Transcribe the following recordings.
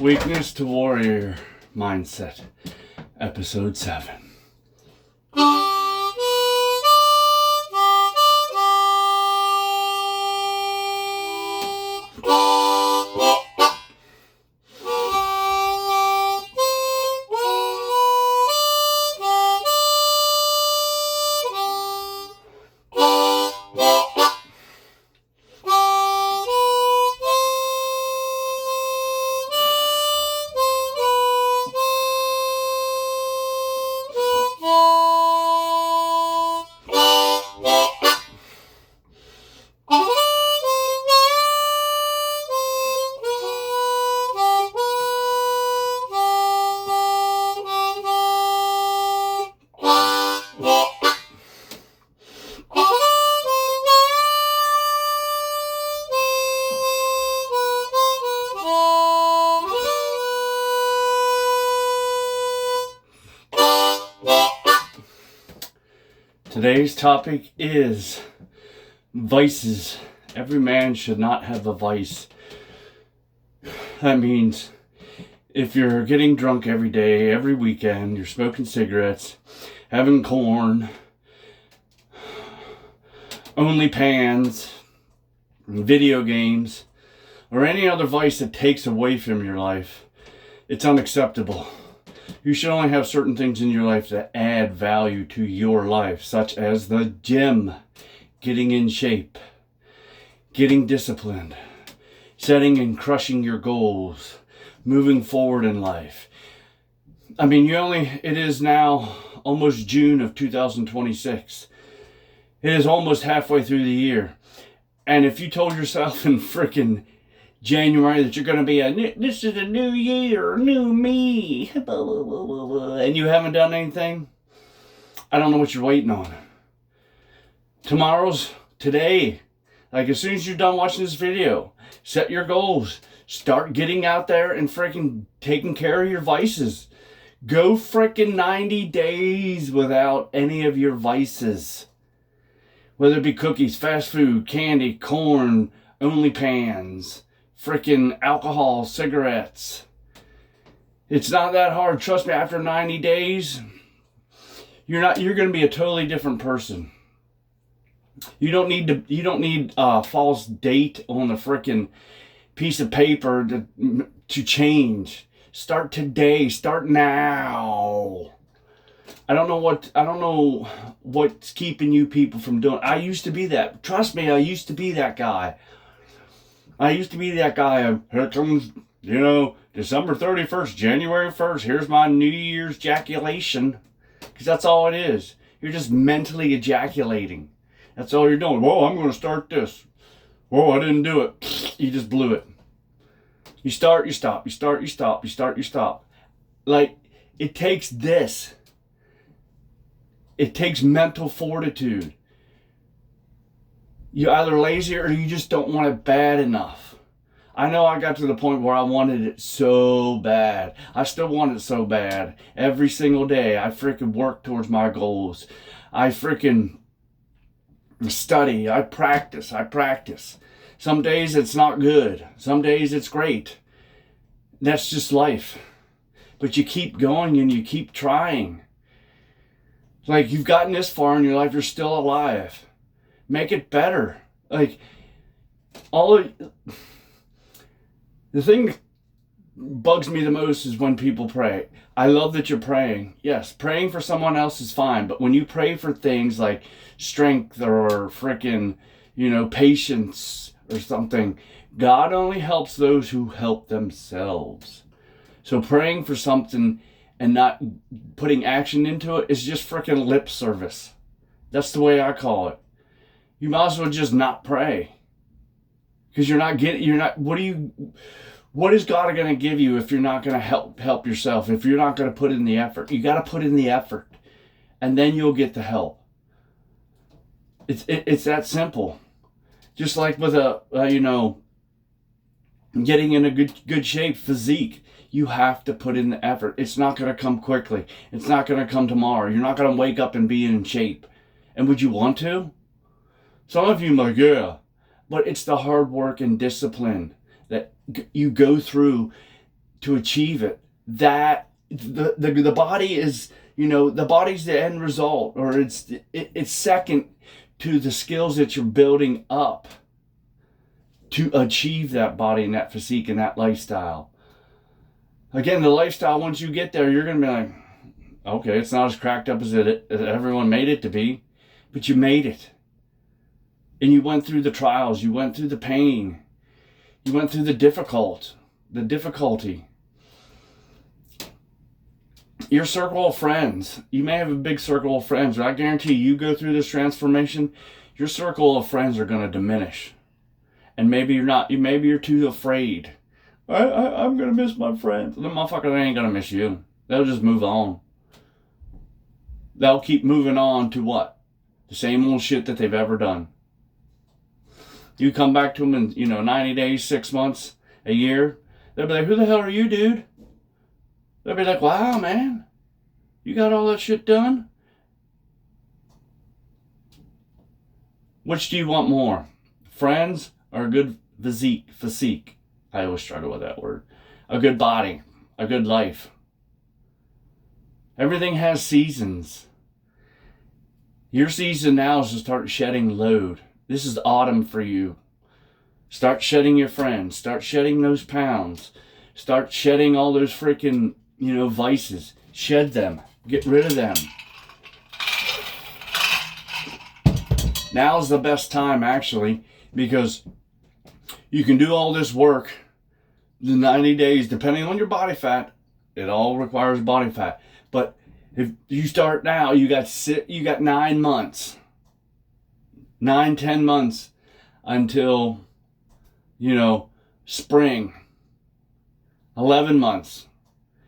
Weakness to Warrior Mindset, Episode 7. Today's topic is vices. Every man should not have a vice. That means if you're getting drunk every day, every weekend, you're smoking cigarettes, having corn, OnlyFans, video games, or any other vice that takes away from your life, it's unacceptable. You should only have certain things in your life that add value to your life, such as the gym, getting in shape, getting disciplined, setting and crushing your goals, moving forward in life. I mean, it is now almost June of 2026. It is almost halfway through the year. And if you told yourself in frickin' January that you're going to be this is a new year, new me, blah, blah, blah, blah, blah, and you haven't done anything, I don't know what you're waiting on. Today. Like as soon as you're done watching this video, set your goals. Start getting out there and freaking taking care of your vices. Go freaking 90 days without any of your vices. Whether it be cookies, fast food, candy, corn, OnlyFans, freaking alcohol, cigarettes. It's not that hard. Trust me, after 90 days, you're going to be a totally different person. You don't need a false date on the freaking piece of paper to change. Start today. Start now. I don't know what's keeping you people from doing it. I used to be that. Trust me, I used to be that guy. Here comes, December 31st, January 1st. Here's my New Year's ejaculation. Because that's all it is. You're just mentally ejaculating. That's all you're doing. Whoa, I'm going to start this. Whoa, I didn't do it. You just blew it. You start, you stop. You start, you stop. You start, you stop. Like, it takes this. It takes mental fortitude. You're either lazy or you just don't want it bad enough. I know I got to the point where I wanted it so bad. I still want it so bad. Every single day, I freaking work towards my goals. I freaking study. I practice. Some days it's not good. Some days it's great. That's just life. But you keep going and you keep trying. Like you've gotten this far in your life, you're still alive. Make it better. Like, the thing that bugs me the most is when people pray. I love that you're praying. Yes, praying for someone else is fine. But when you pray for things like strength or frickin', patience or something, God only helps those who help themselves. So praying for something and not putting action into it is just frickin' lip service. That's the way I call it. You might as well just not pray. Because what is God going to give you if you're not going to help yourself, if you're not going to put in the effort? You got to put in the effort. And then you'll get the help. It's that simple. Just like with getting in a good shape, physique. You have to put in the effort. It's not going to come quickly. It's not going to come tomorrow. You're not going to wake up and be in shape. And would you want to? Some of you like, yeah. But it's the hard work and discipline that you go through to achieve it. That the body is, the body's the end result, or it's second to the skills that you're building up to achieve that body and that physique and that lifestyle. Again, the lifestyle, once you get there, you're going to be like, okay, it's not as cracked up as everyone made it to be, but you made it. And you went through the trials, you went through the pain, you went through the difficulty. Your circle of friends, you may have a big circle of friends, but I guarantee you go through this transformation, your circle of friends are going to diminish. And maybe you're not, maybe you're too afraid. I'm going to miss my friends. The motherfucker, they ain't going to miss you. They'll just move on. They'll keep moving on to what? The same old shit that they've ever done. You come back to them in, 90 days, 6 months, a year. They'll be like, who the hell are you, dude? They'll be like, wow, man. You got all that shit done? Which do you want more? Friends or a good physique? I always struggle with that word. A good body. A good life. Everything has seasons. Your season now is to start shedding load. This is autumn for you. Start shedding your friends. Start shedding those pounds. Start shedding all those freaking, vices. Shed them. Get rid of them. Now's the best time, actually, because you can do all this work the 90 days, depending on your body fat. It all requires body fat. But if you start now, you got 9 months. 9-10 months until, spring. 11 months.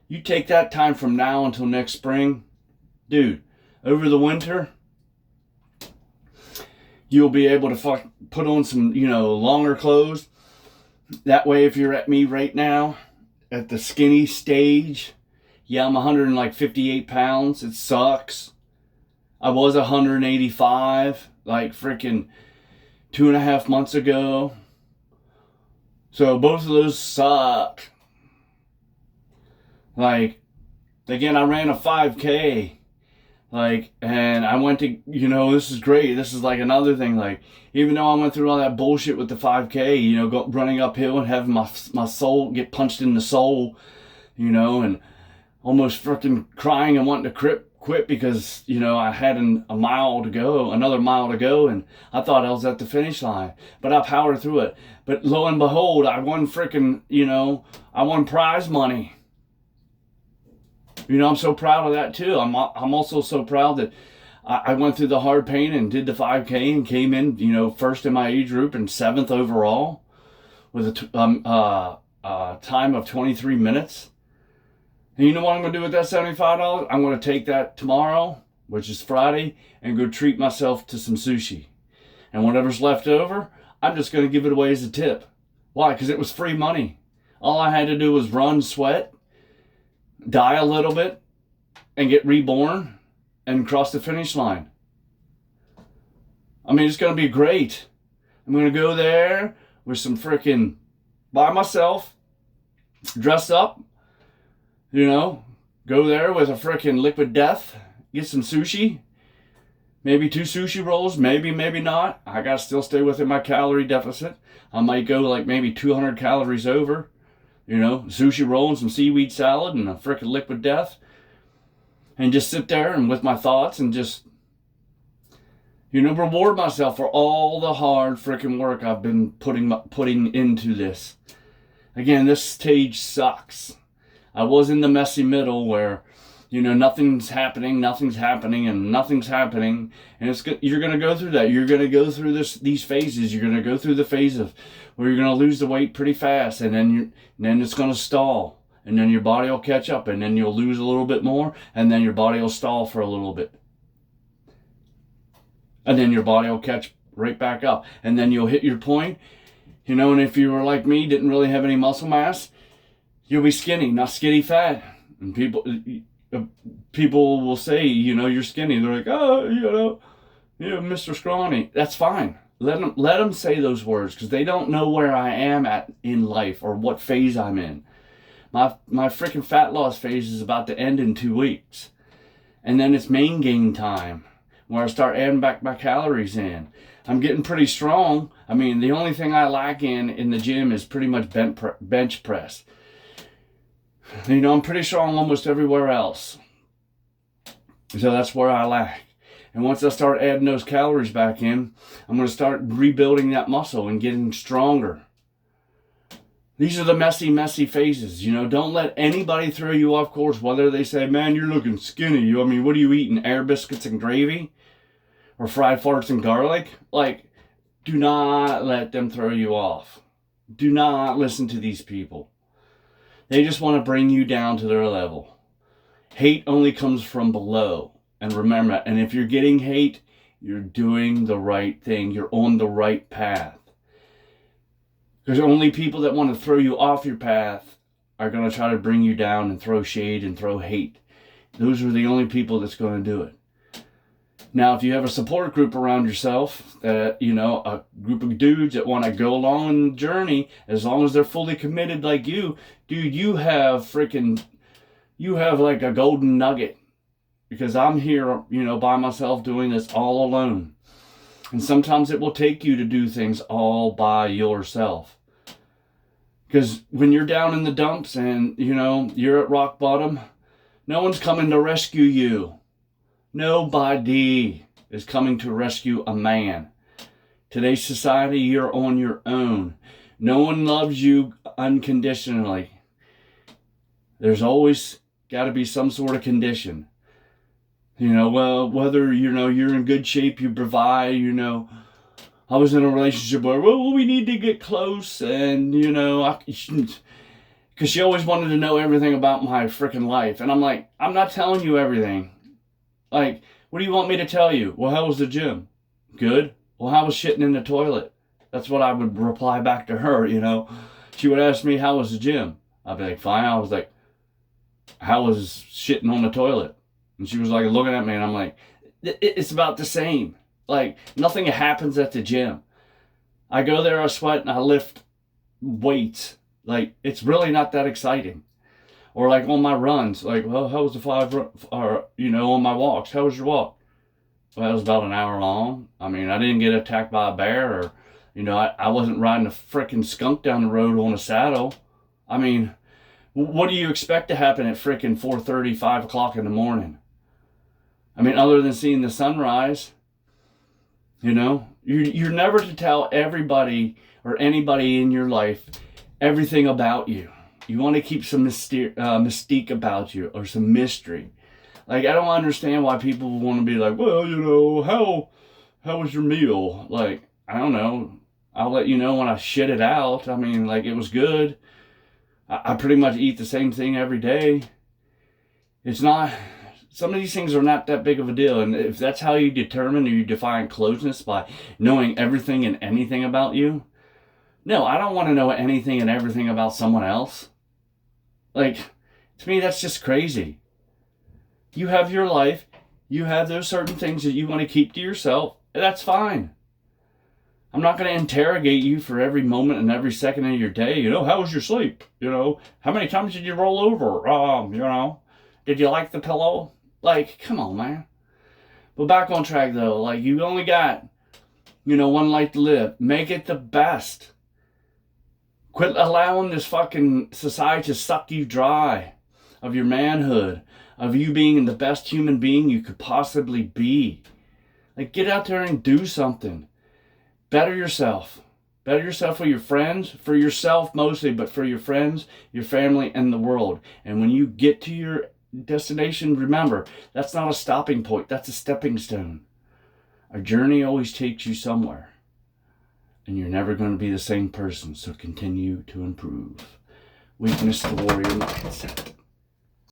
You take that time from now until next spring, dude, over the winter, you'll be able to put on some, longer clothes. That way, if you're at me right now, at the skinny stage, yeah, I'm 158 pounds. It sucks. I was 185, like freaking 2.5 months ago. So both of those suck. Like, again, I ran a 5K. And I went to, this is great. This is like another thing. Like, even though I went through all that bullshit with the 5K, running uphill and having my soul get punched in the soul, and almost freaking crying and wanting to quit because, I had another mile to go, and I thought I was at the finish line. But I powered through it. But lo and behold, I won freaking, I won prize money. I'm so proud of that too. I'm also so proud that I went through the hard pain and did the 5K and came in, first in my age group and 7th overall with a time of 23 minutes. And you know what I'm going to do with that $75? I'm going to take that tomorrow, which is Friday, and go treat myself to some sushi. And whatever's left over, I'm just going to give it away as a tip. Why? Because it was free money. All I had to do was run, sweat, die a little bit, and get reborn and cross the finish line. I mean, it's going to be great. I'm going to go there with some freaking, by myself, dress up, go there with a freaking liquid death, get some sushi, maybe 2 sushi rolls, maybe not. I got to still stay within my calorie deficit. I might go like maybe 200 calories over. Sushi roll and some seaweed salad and a frickin' liquid death. And just sit there and with my thoughts and just, reward myself for all the hard frickin' work I've been putting into this. Again, this stage sucks. I was in the messy middle where, nothing's happening, and you're going to go through that. You're going to go through these phases. You're going to go through the phase of where you're going to lose the weight pretty fast, and then it's going to stall, and then your body will catch up, and then you'll lose a little bit more, and then your body will stall for a little bit. And then your body will catch right back up, and then you'll hit your point, and if you were like me, didn't really have any muscle mass, you'll be skinny, not skinny fat. And people will say, you're skinny. They're like, oh, Mr. Scrawny. That's fine. Let them say those words because they don't know where I am at in life or what phase I'm in. My freaking fat loss phase is about to end in 2 weeks. And then it's main gain time, where I start adding back my calories in. I'm getting pretty strong. I mean, the only thing I lack in the gym is pretty much bench press. You know, I'm pretty strong almost everywhere else. So that's where I lack. And once I start adding those calories back in, I'm going to start rebuilding that muscle and getting stronger. These are the messy phases. You know, don't let anybody throw you off course, whether they say, man, you're looking skinny. I mean, what are you eating? Air biscuits and gravy? Or fried farts and garlic? Like, do not let them throw you off. Do not listen to these people. They just want to bring you down to their level. Hate only comes from below. And remember, and if you're getting hate, you're doing the right thing. You're on the right path. Because only people that want to throw you off your path are going to try to bring you down and throw shade and throw hate. Those are the only people that's going to do it. Now, if you have a support group around yourself, that, you know, a group of dudes that want to go along in the journey, as long as they're fully committed like you, dude, you have like a golden nugget. Because I'm here, you know, by myself doing this all alone. And sometimes it will take you to do things all by yourself. Because when you're down in the dumps and, you know, you're at rock bottom, no one's coming to rescue you. Nobody is coming to rescue a man. Today's society, you're on your own. No one loves you unconditionally. There's always got to be some sort of condition. You know, well, whether, you know, you're in good shape, you provide, you know. I was in a relationship where, well, we need to get close. And, you know, because she always wanted to know everything about my freaking life. And I'm like, I'm not telling you everything. Like, what do you want me to tell you? Well, how was the gym? Good. Well, how was shitting in the toilet? That's what I would reply back to her, you know. She would ask me, how was the gym? I'd be like, fine. I was like, how was shitting on the toilet? And she was like looking at me, and I'm like, it's about the same. Like, nothing happens at the gym. I go there, I sweat, and I lift weights. Like, it's really not that exciting. Or like on my runs, like, well, how was the 5, or, you know, on my walks, how was your walk? Well, it was about an hour long. I mean, I didn't get attacked by a bear, or, you know, I wasn't riding a freaking skunk down the road on a saddle. I mean, what do you expect to happen at freaking 4:30, 5 o'clock in the morning? I mean, other than seeing the sunrise, you know, you're never to tell everybody or anybody in your life everything about you. You want to keep some mystique about you, or some mystery. Like, I don't understand why people want to be like, well, you know, how was your meal? Like, I don't know. I'll let you know when I shit it out. I mean, like, it was good. I pretty much eat the same thing every day. It's not... Some of these things are not that big of a deal. And if that's how you determine or you define closeness, by knowing everything and anything about you, no, I don't want to know anything and everything about someone else. Like, to me, that's just crazy. You have your life. You have those certain things that you want to keep to yourself. That's fine. I'm not going to interrogate you for every moment and every second of your day. You know, how was your sleep? You know, how many times did you roll over? You know, did you like the pillow? Like, come on, man. But back on track, though. Like, you only got, you know, one life to live. Make it the best. Quit allowing this fucking society to suck you dry of your manhood, of you being the best human being you could possibly be. Like, get out there and do something. Better yourself. Better yourself for your friends, for yourself mostly, but for your friends, your family, and the world. And when you get to your destination, remember, that's not a stopping point. That's a stepping stone. A journey always takes you somewhere. And you're never going to be the same person, so continue to improve. Weakness to warrior mindset.